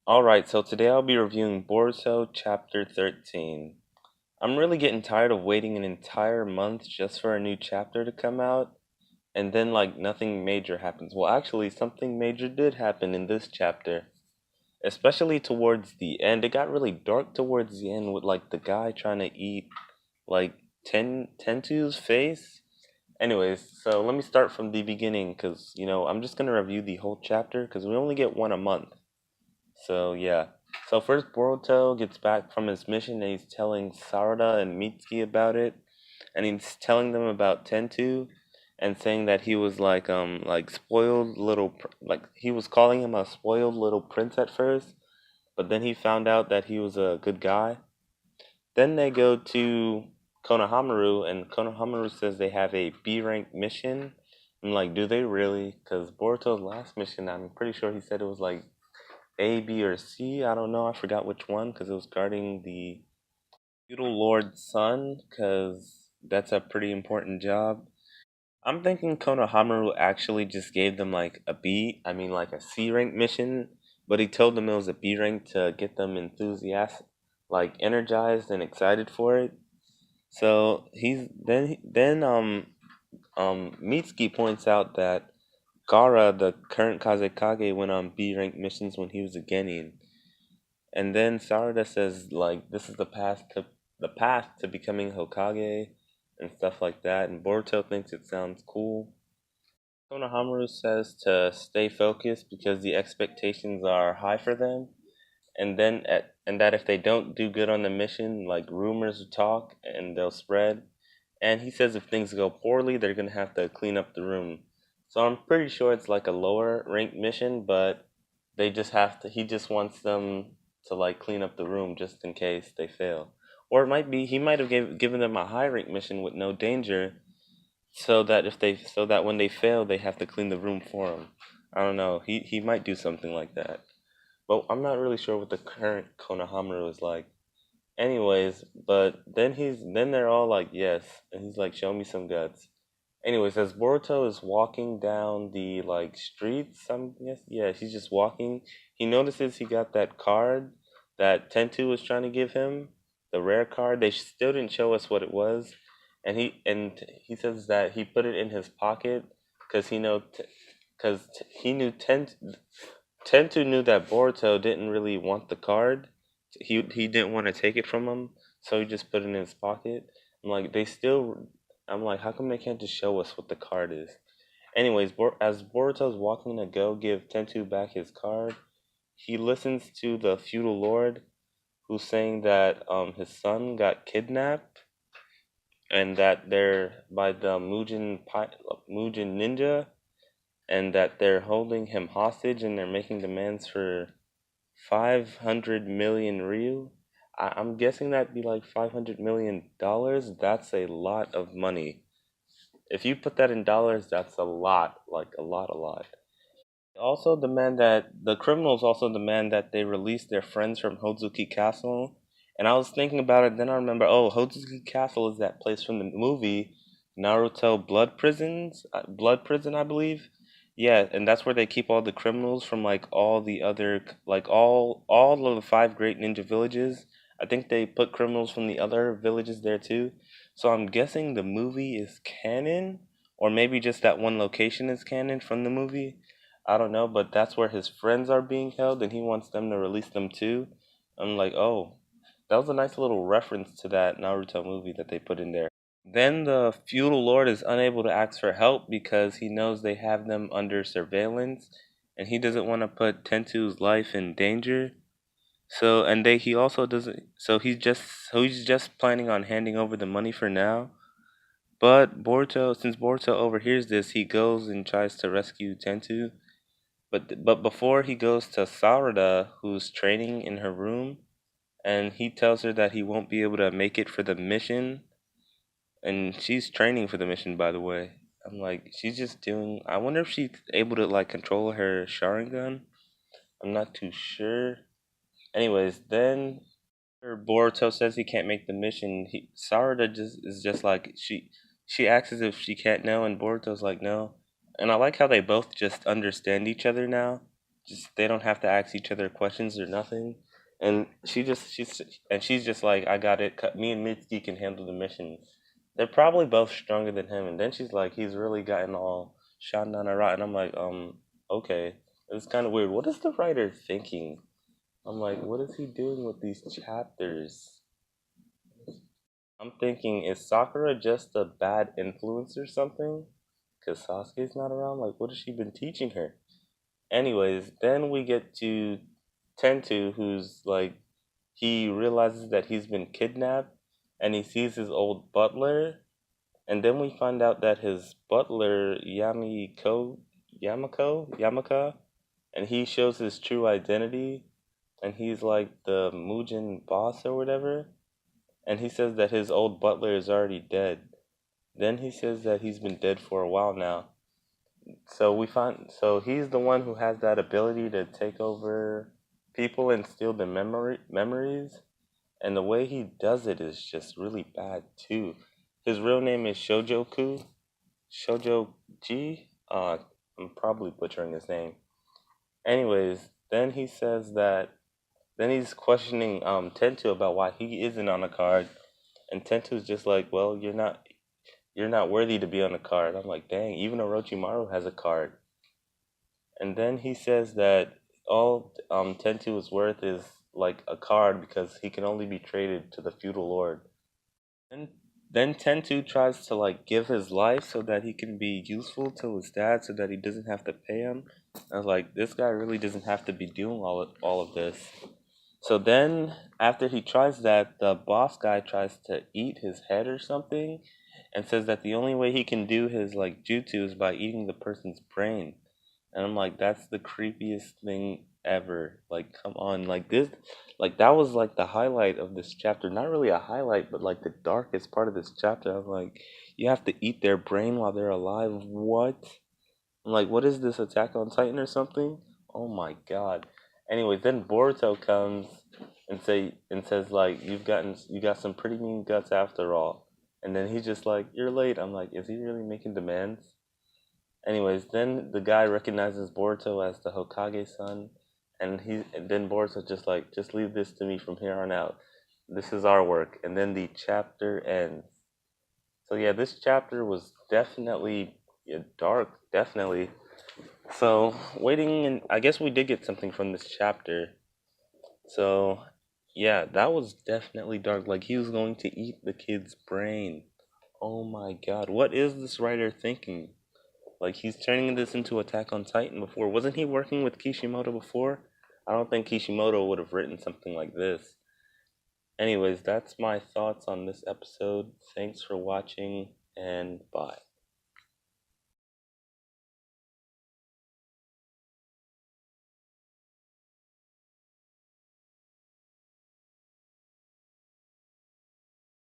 Alright, so today I'll be reviewing Boruto Chapter 13. I'm really getting tired of waiting an entire month just for a new chapter to come out, and then like nothing major happens. Well, actually, something major did happen in this chapter, especially towards the end. It got really dark towards the end with like the guy trying to eat like Tentu's face. Anyways, so let me start from the beginning because, I'm just going to review the whole chapter because we only get one a month. So yeah. So first Boruto gets back from his mission and he's telling Sarada and Mitsuki about it. And he's telling them about Tentu and saying that he was like spoiled little like he was calling him a spoiled little prince at first, but then he found out that he was a good guy. Then they go to Konohamaru and Konohamaru says they have a B rank mission. I'm like, do they really? Because Boruto's last mission, I'm pretty sure he said it was like a, B, or C. I don't know. I forgot which one because it was guarding the feudal lord's son because that's a pretty important job. I'm thinking Konohamaru actually just gave them like a B, I mean like a C rank mission, but he told them it was a B rank to get them enthusiastic, like energized and excited for it. So then Mitsuki points out that Gara, the current Kazekage, went on B rank missions when he was a Genin. And then Sarada says like this is the path to becoming Hokage and stuff like that. And Boruto thinks it sounds cool. Konohamaru says to stay focused because the expectations are high for them. And that if they don't do good on the mission, like rumors will talk and they'll spread. And he says if things go poorly, they're gonna have to clean up the room. So I'm pretty sure it's like a lower ranked mission, but they just have to. He just wants them to like clean up the room just in case they fail. Or it might be he might have given them a high ranked mission with no danger, so that when they fail, they have to clean the room for them. I don't know. He might do something like that, but I'm not really sure what the current Konohamaru is like. Anyways, but then they're all like yes, and he's like show me some guts. Anyways, as Boruto is walking down the like streets, some yes, yeah, he's just walking. He notices he got that card that Tentu was trying to give him, the rare card. They still didn't show us what it was, and he says that he put it in his pocket because he knew Tentu knew that Boruto didn't really want the card. He didn't want to take it from him, so he just put it in his pocket. I'm like, I'm like, how come they can't just show us what the card is? Anyways, as Boruto's walking to go give Tentu back his card, he listens to the feudal lord who's saying that his son got kidnapped and that they're by the Mugen ninja and that they're holding him hostage and they're making demands for 500 million Ryu. I'm guessing that'd be like $500 million. That's a lot of money. If you put that in dollars, that's a lot, like a lot, a lot. Also demand that the criminals also demand that they release their friends from Hozuki Castle. And I was thinking about it, then I remember, oh, Hozuki Castle is that place from the movie Naruto Blood Prison, I believe. Yeah, and that's where they keep all the criminals from like all the other like all of the five great ninja villages. I think they put criminals from the other villages there too. So I'm guessing the movie is canon, or maybe just that one location is canon from the movie. I don't know, but that's where his friends are being held, and he wants them to release them too. I'm like, oh, that was a nice little reference to that Naruto movie that they put in there. Then the feudal lord is unable to ask for help because he knows they have them under surveillance, and he doesn't want to put Tentu's life in danger. So, and they he also doesn't. So he's just planning on handing over the money for now. But since Boruto overhears this, he goes and tries to rescue Tentu. But before he goes to Sarada, who's training in her room, and he tells her that he won't be able to make it for the mission, and she's training for the mission, by the way. I'm like, she's just doing. I wonder if she's able to like control her Sharingan. I'm not too sure. Anyways, then Boruto says he can't make the mission. Sarada just like she asks as if she can't know, and Boruto's like no. And I like how they both just understand each other now. just they don't have to ask each other questions or nothing. And she's just like, I got it. Me and Mitsuki can handle the mission. They're probably both stronger than him. And then she's like, he's really gotten all shot down a rot. And I'm like, okay. It's kind of weird. What is the writer thinking? I'm like, what is he doing with these chapters? I'm thinking, is Sakura just a bad influence or something? Because Sasuke's not around? Like, what has she been teaching her? Anyways, then we get to Tentu, who's like, he realizes that he's been kidnapped and he sees his old butler. And then we find out that his butler, Yamaka, and he shows his true identity. And he's like the Mujin boss or whatever. And he says that his old butler is already dead. Then he says that he's been dead for a while now. So he's the one who has that ability to take over people and steal the memories, and the way he does it is just really bad too. His real name is Shojoji. I'm probably butchering his name. Anyways, then he says that then he's questioning Tentu about why he isn't on a card, and Tentu's just like, well, you're not worthy to be on a card. I'm like, dang, even Orochimaru has a card. And then he says that all Tentu is worth is like a card because he can only be traded to the feudal lord. And then Tentu tries to like give his life so that he can be useful to his dad so that he doesn't have to pay him. I was like, this guy really doesn't have to be doing all of this. So then after he tries that, the boss guy tries to eat his head or something and says that the only way he can do his like jutsu is by eating the person's brain. And I'm like, that's the creepiest thing ever. Like, come on. Like, that was like the highlight of this chapter. Not really a highlight, but like the darkest part of this chapter. I was like, you have to eat their brain while they're alive. What? I'm like, what is this, Attack on Titan or something? Oh my god. Anyways, then Boruto comes and says like, you got some pretty mean guts after all. And then he's just like, you're late. I'm like, is he really making demands? Anyways, then the guy recognizes Boruto as the Hokage's son, and then Boruto just like, just leave this to me from here on out. This is our work, and then the chapter ends. So yeah, this chapter was definitely, yeah, dark, definitely. So waiting, and I guess we did get something from this chapter. So yeah, that was definitely dark. Like he was going to eat the kid's brain. Oh my god, what is this writer thinking? Like he's turning this into Attack on Titan before. Wasn't he working with Kishimoto before? I don't think Kishimoto would have written something like this. Anyways, that's my thoughts on this episode. Thanks for watching and bye.